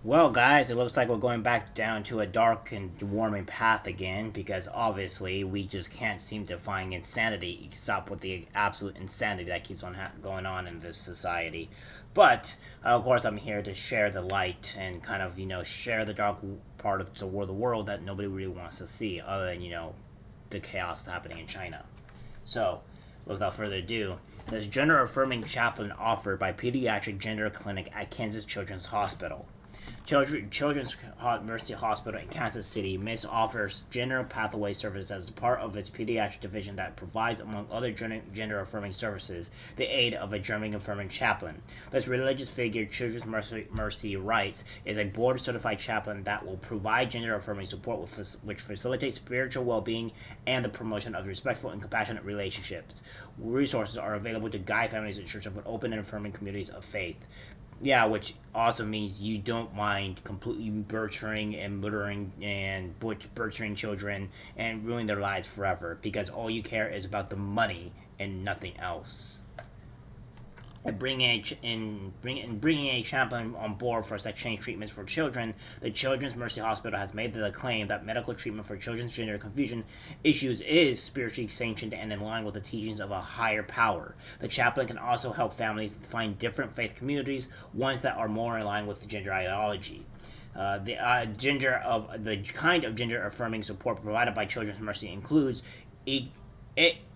Well, guys, it looks like we're going back down to a dark and warming path again because obviously we just can't seem to find insanity. Stop with the absolute insanity that keeps on going on in this society. But of course, I'm here to share the light and kind of share the dark part of the world that nobody really wants to see, other than the chaos happening in China. So, without further ado, this gender affirming chaplain offered by Pediatric Gender Clinic at Kansas Children's Hospital. Children's Mercy Hospital in Kansas City offers gender pathway services as part of its pediatric division that provides, among other gender affirming services, the aid of a gender affirming chaplain. This religious figure, Children's Mercy writes, is a board certified chaplain that will provide gender affirming support which facilitates spiritual well being and the promotion of respectful and compassionate relationships. Resources are available to guide families in search of an open and affirming communities of faith. Yeah, which also means you don't mind completely butchering and murdering and butchering children and ruining their lives forever because all you care is about the money and nothing else. And bringing a chaplain on board for sex change treatments for children, the Children's Mercy Hospital has made the claim that medical treatment for children's gender confusion issues is spiritually sanctioned and in line with the teachings of a higher power. The chaplain can also help families find different faith communities, ones that are more in line with gender ideology. The kind of gender affirming support provided by Children's Mercy includes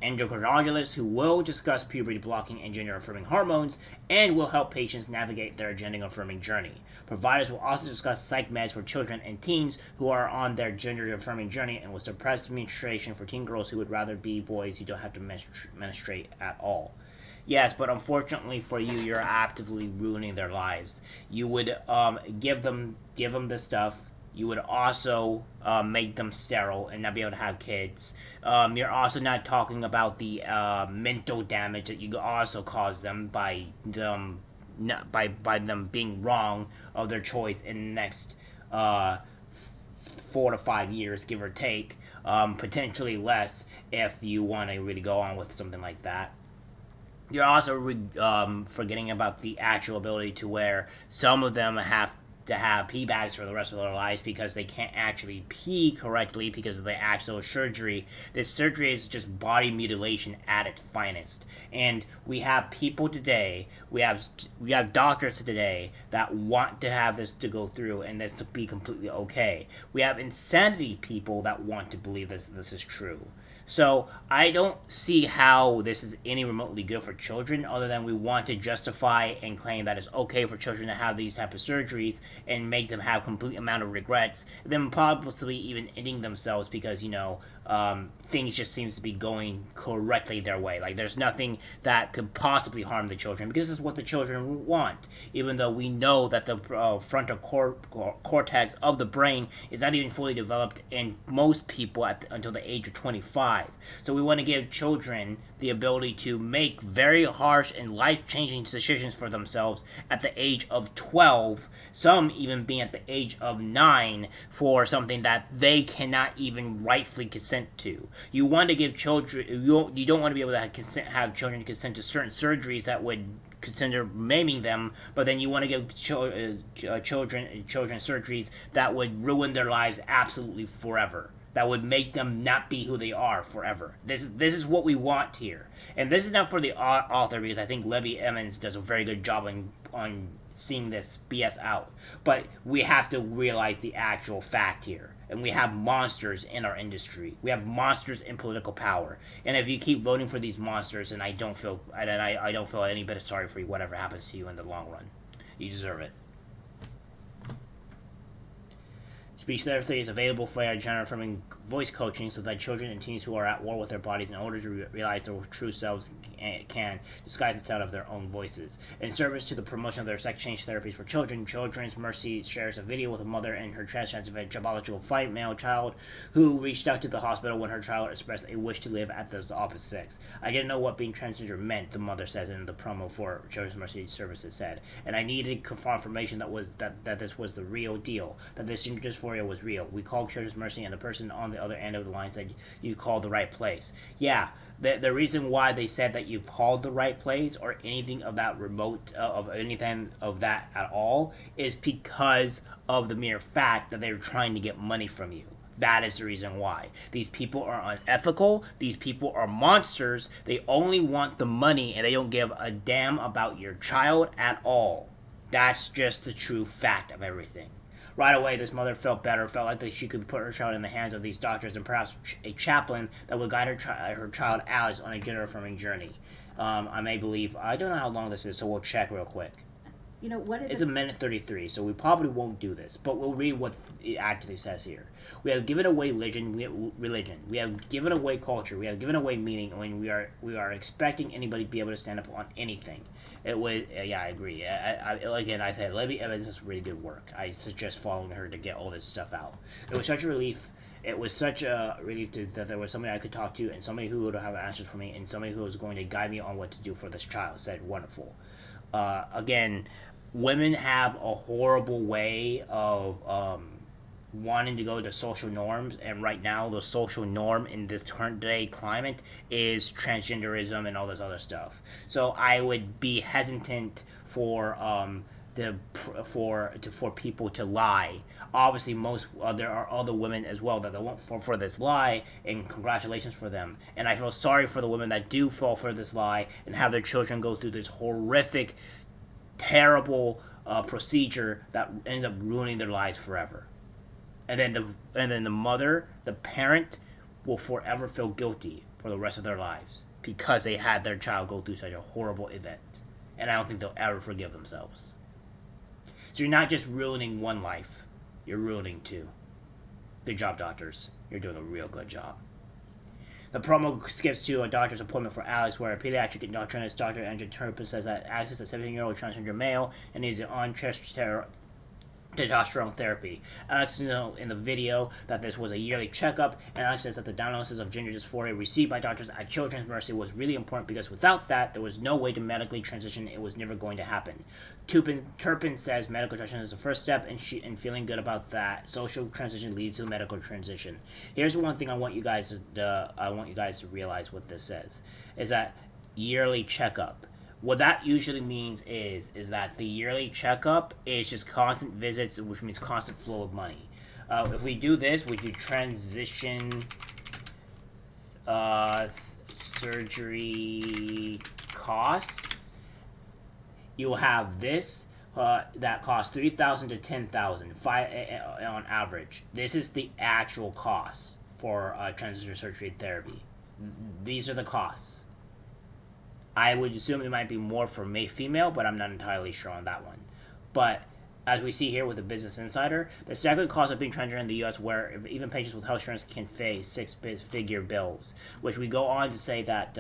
endocrinologists who will discuss puberty blocking and gender affirming hormones and will help patients navigate their gender affirming journey. Providers will also discuss psych meds for children and teens who are on their gender affirming journey and will suppress menstruation for teen girls who would rather be boys who don't have to menstruate at all. Yes, but unfortunately for you, you're actively ruining their lives. You would give them the stuff. You would also make them sterile and not be able to have kids. You're also not talking about the mental damage that you also cause them by them by them being wrong of their choice in the next 4 to 5 years, give or take, potentially less if you want to really go on with something like that. You're also forgetting about the actual ability to where some of them have to have pee bags for the rest of their lives because they can't actually pee correctly because of the actual surgery. This surgery is just body mutilation at its finest. And we have people today, we have doctors today that want to have this to go through and this to be completely okay. We have insanity people that want to believe this is true. So I don't see how this is any remotely good for children, other than we want to justify and claim that it's okay for children to have these type of surgeries and make them have complete amount of regrets, then possibly even ending themselves because things just seems to be going correctly their way. Like there's nothing that could possibly harm the children because this is what the children want. Even though we know that the frontal cortex of the brain is not even fully developed in most people until the age of 25. So we want to give children the ability to make very harsh and life-changing decisions for themselves at the age of 12, some even being at the age of 9 for something that they cannot even rightfully consent to. You want to give children, you don't want to be able to have children consent to certain surgeries that would consider maiming them, but then you want to give children surgeries that would ruin their lives absolutely forever, that would make them not be who they are forever. This is what we want here, and this is not for the author because I think Libby Emmons does a very good job on seeing this BS out. But we have to realize the actual fact here. And we have monsters in our industry. We have monsters in political power. And if you keep voting for these monsters, then I don't feel any bit of sorry for you, whatever happens to you in the long run. You deserve it. Speech therapy is available for gender affirming voice coaching so that children and teens who are at war with their bodies in order to realize their true selves can disguise the sound of their own voices. In service to the promotion of their sex change therapies for children, Children's Mercy shares a video with a mother and her transgender biological female child who reached out to the hospital when her child expressed a wish to live at the opposite sex. I didn't know what being transgender meant, the mother says in the promo for Children's Mercy Services said, and I needed confirmation that this was the real deal, that this gender dysphoria was real. We called Children's Mercy and the person on the other end of the line said, you called the right place. Yeah, The reason why they said that you've called the right place or anything of that remote of anything of that at all is because of the mere fact that they're trying to get money from you. That is the reason why. These people are unethical. These people are monsters. They only want the money and they don't give a damn about your child at all. That's just the true fact of everything. Right away, this mother felt better, felt like that she could put her child in the hands of these doctors and perhaps a chaplain that would guide her child Alex on a gender-affirming journey. I may believe, I don't know how long this is, so we'll check real quick. What is It's a minute 33, so we probably won't do this, but we'll read what it actually says here. We have given away religion. We have given away culture. We have given away meaning when we are expecting anybody to be able to stand up on anything. It was, yeah, I agree. Again, I said, Libby Evans does really good work. I suggest following her to get all this stuff out. It was such a relief. It was such a relief that there was somebody I could talk to and somebody who would have answers for me and somebody who was going to guide me on what to do for this child. Said, wonderful. Again, women have a horrible way of wanting to go to social norms, and right now the social norm in this current day climate is transgenderism and all this other stuff. So I would be hesitant for for people to lie. Obviously, there are other women as well that won't fall for this lie, and congratulations for them. And I feel sorry for the women that do fall for this lie and have their children go through this horrific, terrible procedure that ends up ruining their lives forever. And then the mother, the parent, will forever feel guilty for the rest of their lives because they had their child go through such a horrible event. And I don't think they'll ever forgive themselves. So you're not just ruining one life, you're ruining two. Good job, doctors. You're doing a real good job. The promo skips to a doctor's appointment for Alex, where a pediatric endocrinologist, Dr. Andrew Turpin, says that Alex is a 17-year-old transgender male and needs an testosterone therapy. Alex knows in the video that this was a yearly checkup, and Alex says that the diagnosis of gender dysphoria received by doctors at Children's Mercy was really important because without that, there was no way to medically transition. It was never going to happen. Turpin says medical transition is the first step, and feeling good about that. Social transition leads to medical transition. Here's one thing I want you guys to realize what this says is that yearly checkup. What that usually means is that the yearly checkup is just constant visits, which means constant flow of money. If we do this, we do transition surgery costs. You'll have this that costs $3,000 to $10,000 on average. This is the actual costs for transition surgery therapy. These are the costs. I would assume it might be more for female, but I'm not entirely sure on that one. But as we see here with the Business Insider, the second cost of being transgender in the U.S., where even patients with health insurance can face six-figure bills, which we go on to say that.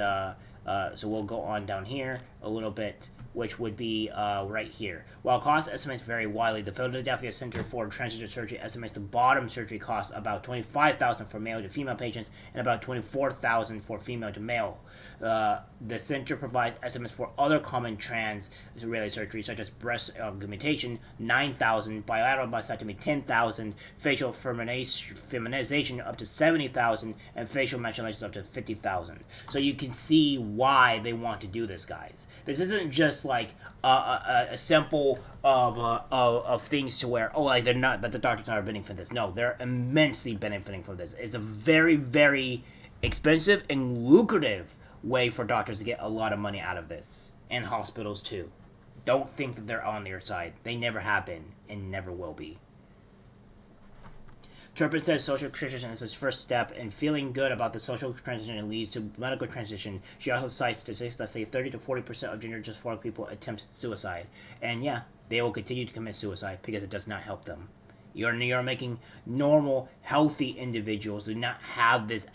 So we'll go on down here a little bit, which would be right here. While cost estimates vary widely, the Philadelphia Center for Transgender Surgery estimates the bottom surgery costs about $25,000 for male to female patients and about $24,000 for female to male. The center provides estimates for other common trans-related surgeries such as breast augmentation, $9,000, bilateral mastectomy, $10,000, facial feminization up to $70,000, and facial machinations up to $50,000. So you can see why they want to do this, guys. This isn't just like a simple of things to where like they're not that the doctors are benefiting from this. No, they're immensely benefiting from this. It's a very, very expensive and lucrative way for doctors to get a lot of money out of this, and hospitals too. Don't think that they're on their side. They never have been and never will be. Turpin says social transition is his first step, and feeling good about the social transition leads to medical transition. She also cites statistics that say 30 to 40% of gender dysphoric people attempt suicide. And yeah, they will continue to commit suicide because it does not help them. You're making normal, healthy individuals do not have this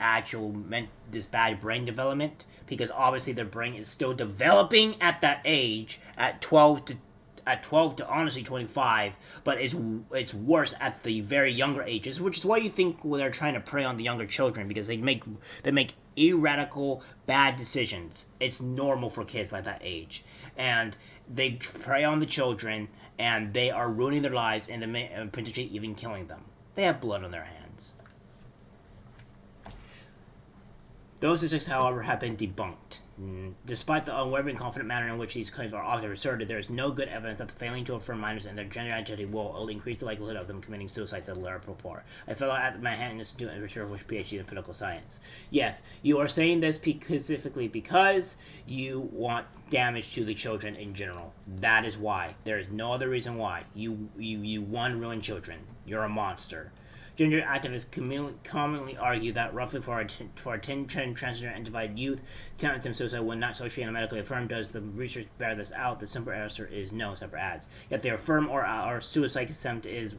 this bad brain development, because obviously their brain is still developing at that age, at 12 to honestly 25, but it's worse at the very younger ages, which is why you think they're trying to prey on the younger children, because they make irradical bad decisions. It's normal for kids like that age, and they prey on the children, and they are ruining their lives and potentially even killing them. They have blood on their hands. Those statistics, however, have been debunked. Despite the unwavering, confident manner in which these claims are often asserted, there is no good evidence that failing to affirm minors and their gender identity will increase the likelihood of them committing suicide, said Lara Popor, a fellow at the Manhattan Institute and researcher with PhD in political science. Yes, you are saying this specifically because you want damage to the children in general. That is why. There is no other reason why. You want to ruin children. You're a monster. Gender activists commonly argue that roughly for a 10 transgender identified youth, attempting suicide when not socially and medically affirmed. Does the research bear this out? The simple answer is no, Sepper adds. Yet the affirm or suicide attempt is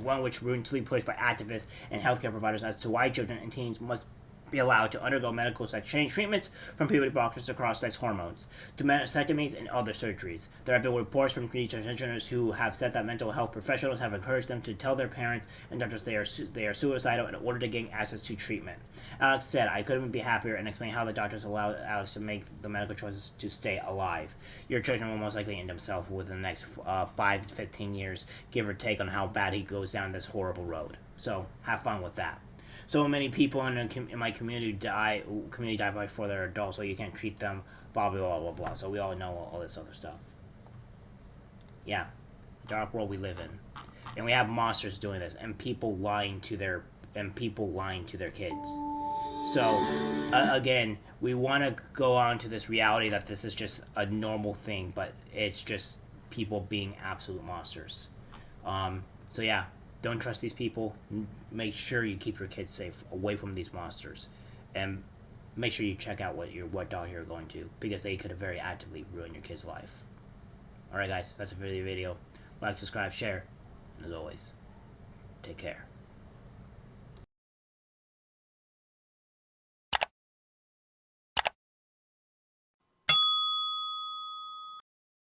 one which routinely pushed by activists and healthcare providers as to why children and teens must be allowed to undergo medical sex change treatments from puberty blockers to cross-sex hormones, to mastectomies and other surgeries. There have been reports from transgenders who have said that mental health professionals have encouraged them to tell their parents and doctors they are suicidal in order to gain access to treatment. Alex said, I couldn't be happier, and explained how the doctors allowed Alex to make the medical choices to stay alive. Your children will most likely end himself within the next 5 to 15 years, give or take on how bad he goes down this horrible road. So, have fun with that. So many people in my community die before they're adults, so you can't treat them, blah, blah, blah, blah, blah. So we all know all this other stuff. Yeah, dark world we live in. And we have monsters doing this, and people lying to their kids. So, again, we want to go on to this reality that this is just a normal thing, but it's just people being absolute monsters. So yeah. Don't trust these people. Make sure you keep your kids safe away from these monsters, and make sure you check out what dog you're going to, because they could very actively ruin your kid's life. All right, guys, that's it for the video. Like, subscribe, share, and as always, take care.